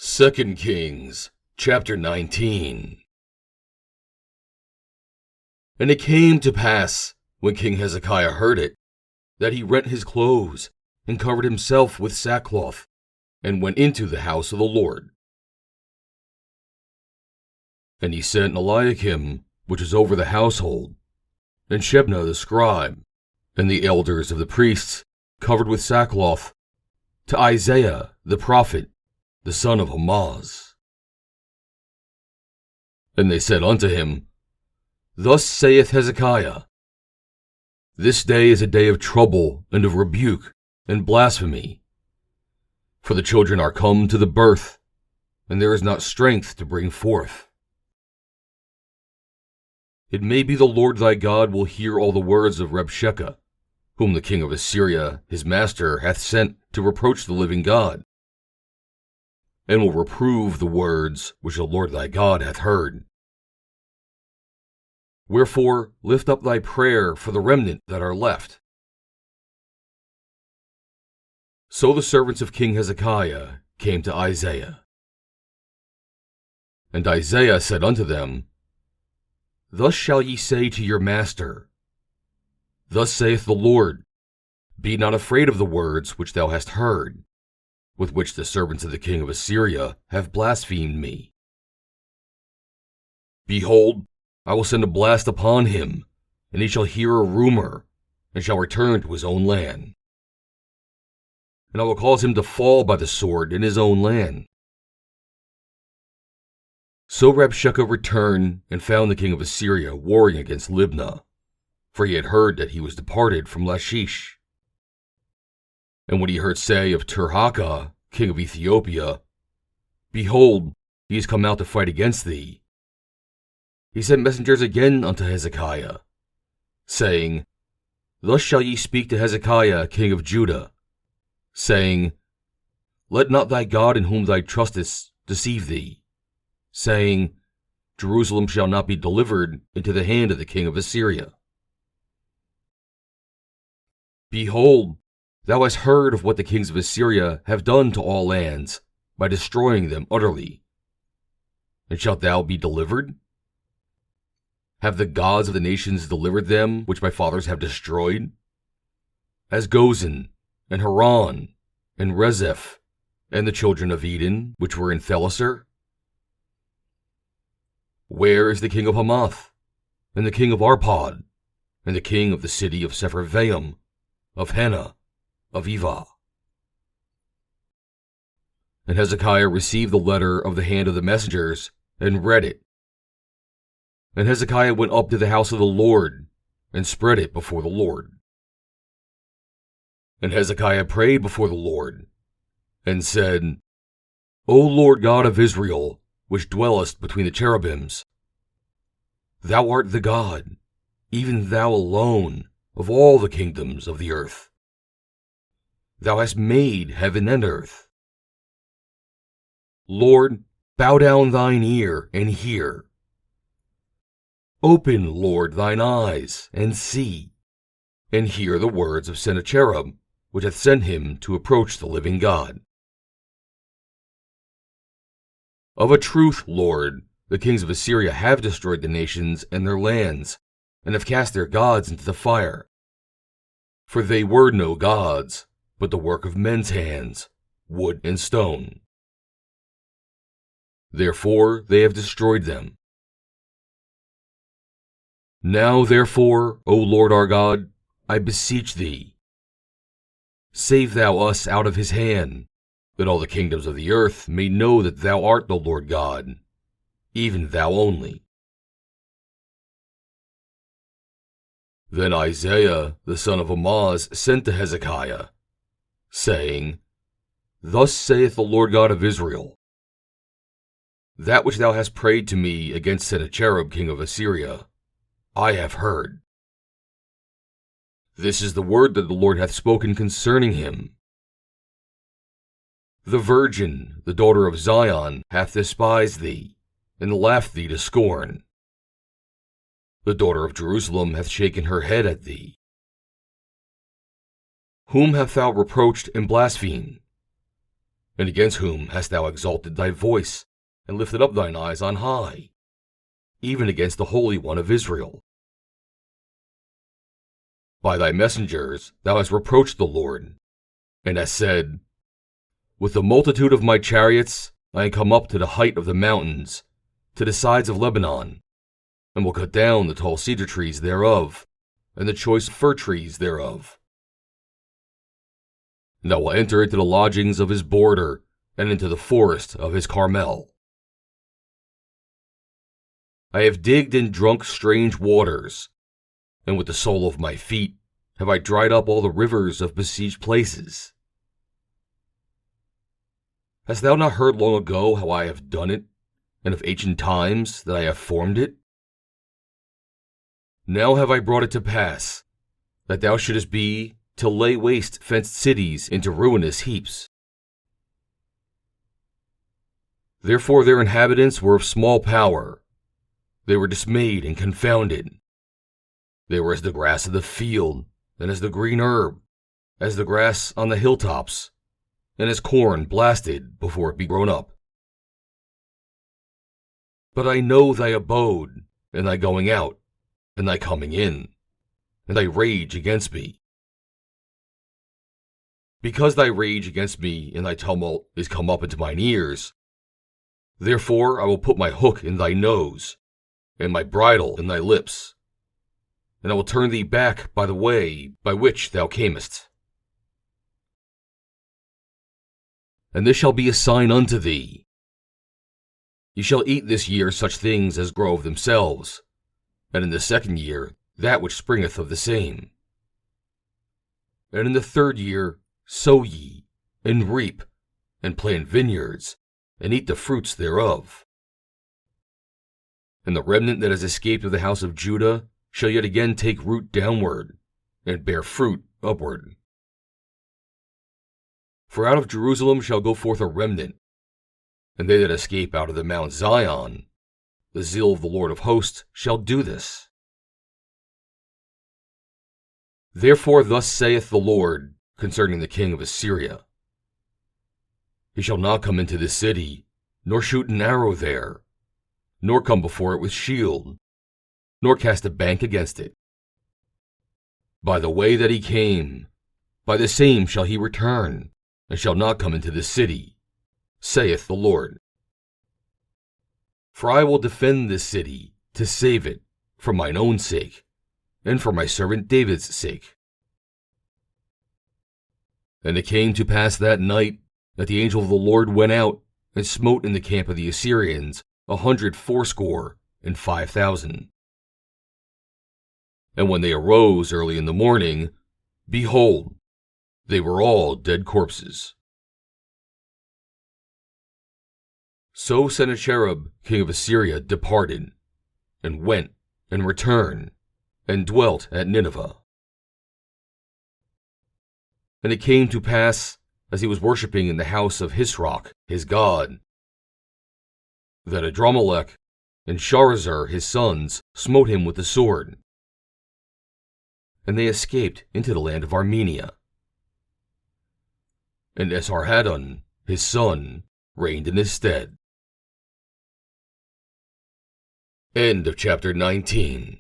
2 Kings, chapter 19. And it came to pass, when King Hezekiah heard it, that he rent his clothes, and covered himself with sackcloth, and went into the house of the Lord. And he sent Eliakim, which is over the household, and Shebna the scribe, and the elders of the priests, covered with sackcloth, to Isaiah the prophet, the son of Amoz. And they said unto him, Thus saith Hezekiah, This day is a day of trouble, and of rebuke, and blasphemy. For the children are come to the birth, and there is not strength to bring forth. It may be the Lord thy God will hear all the words of Rabshakeh, whom the king of Assyria, his master, hath sent to reproach the living God, and will reprove the words which the Lord thy God hath heard. Wherefore lift up thy prayer for the remnant that are left. So the servants of King Hezekiah came to Isaiah. And Isaiah said unto them, Thus shall ye say to your master, Thus saith the Lord, Be not afraid of the words which thou hast heard, with which the servants of the king of Assyria have blasphemed me. Behold, I will send a blast upon him, and he shall hear a rumor, and shall return to his own land. And I will cause him to fall by the sword in his own land. So Rabshakeh returned and found the king of Assyria warring against Libnah, for he had heard that he was departed from Lachish. And when he heard say of Tirhakah, king of Ethiopia, Behold, he is come out to fight against thee, he sent messengers again unto Hezekiah, saying, Thus shall ye speak to Hezekiah, king of Judah, saying, Let not thy God in whom thou trustest deceive thee, saying, Jerusalem shall not be delivered into the hand of the king of Assyria. Behold, thou hast heard of what the kings of Assyria have done to all lands, by destroying them utterly. And shalt thou be delivered? Have the gods of the nations delivered them, which my fathers have destroyed? As Gozan, and Haran, and Rezeph, and the children of Eden, which were in Thelasar? Where is the king of Hamath, and the king of Arpad, and the king of the city of Sepharvaim, of Hena, of Ivah? And Hezekiah received the letter of the hand of the messengers, and read it. And Hezekiah went up to the house of the Lord, and spread it before the Lord. And Hezekiah prayed before the Lord, and said, O Lord God of Israel, which dwellest between the cherubims, Thou art the God, even thou alone, of all the kingdoms of the earth. Thou hast made heaven and earth. Lord, bow down thine ear and hear. Open, Lord, thine eyes and see, and hear the words of Sennacherib, which hath sent him to approach the living God. Of a truth, Lord, the kings of Assyria have destroyed the nations and their lands, and have cast their gods into the fire. For they were no gods, but the work of men's hands, wood and stone. Therefore they have destroyed them. Now therefore, O Lord our God, I beseech thee, save thou us out of his hand, that all the kingdoms of the earth may know that thou art the Lord God, even thou only. Then Isaiah the son of Amoz sent to Hezekiah, saying, Thus saith the Lord God of Israel, That which thou hast prayed to me against Sennacherib king of Assyria, I have heard. This is the word that the Lord hath spoken concerning him. The virgin, the daughter of Zion, hath despised thee, and laughed thee to scorn. The daughter of Jerusalem hath shaken her head at thee. Whom hast thou reproached and blasphemed? And against whom hast thou exalted thy voice, and lifted up thine eyes on high? Even against the Holy One of Israel. By thy messengers thou hast reproached the Lord, and hast said, With the multitude of my chariots I am come up to the height of the mountains, to the sides of Lebanon, and will cut down the tall cedar trees thereof, and the choice fir trees thereof. And I will enter into the lodgings of his border, and into the forest of his Carmel. I have digged and drunk strange waters, and with the sole of my feet have I dried up all the rivers of besieged places. Hast thou not heard long ago how I have done it, and of ancient times that I have formed it? Now have I brought it to pass, that thou shouldest be to lay waste fenced cities into ruinous heaps. Therefore their inhabitants were of small power. They were dismayed and confounded. They were as the grass of the field, and as the green herb, as the grass on the hilltops, and as corn blasted before it be grown up. But I know thy abode, and thy going out, and thy coming in, and thy rage against me. Because thy rage against me and thy tumult is come up into mine ears, therefore I will put my hook in thy nose, and my bridle in thy lips, and I will turn thee back by the way by which thou camest. And this shall be a sign unto thee. Ye shall eat this year such things as grow of themselves, and in the second year that which springeth of the same. And in the third year sow ye, and reap, and plant vineyards, and eat the fruits thereof. And the remnant that has escaped of the house of Judah shall yet again take root downward, and bear fruit upward. For out of Jerusalem shall go forth a remnant, and they that escape out of the Mount Zion, the zeal of the Lord of hosts shall do this. Therefore thus saith the Lord concerning the king of Assyria, He shall not come into this city, nor shoot an arrow there, nor come before it with shield, nor cast a bank against it. By the way that he came, by the same shall he return, and shall not come into this city, saith the Lord. For I will defend this city, to save it, for mine own sake, and for my servant David's sake. And it came to pass that night, that the angel of the Lord went out, and smote in the camp of the Assyrians 185,000. And when they arose early in the morning, behold, they were all dead corpses. So Sennacherib, king of Assyria, departed, and went, and returned, and dwelt at Nineveh. And it came to pass, as he was worshipping in the house of Hisroch, his god, that Adrammelech and Sharezer his sons smote him with the sword, and they escaped into the land of Armenia. And Esarhaddon his son reigned in his stead. End of chapter 19.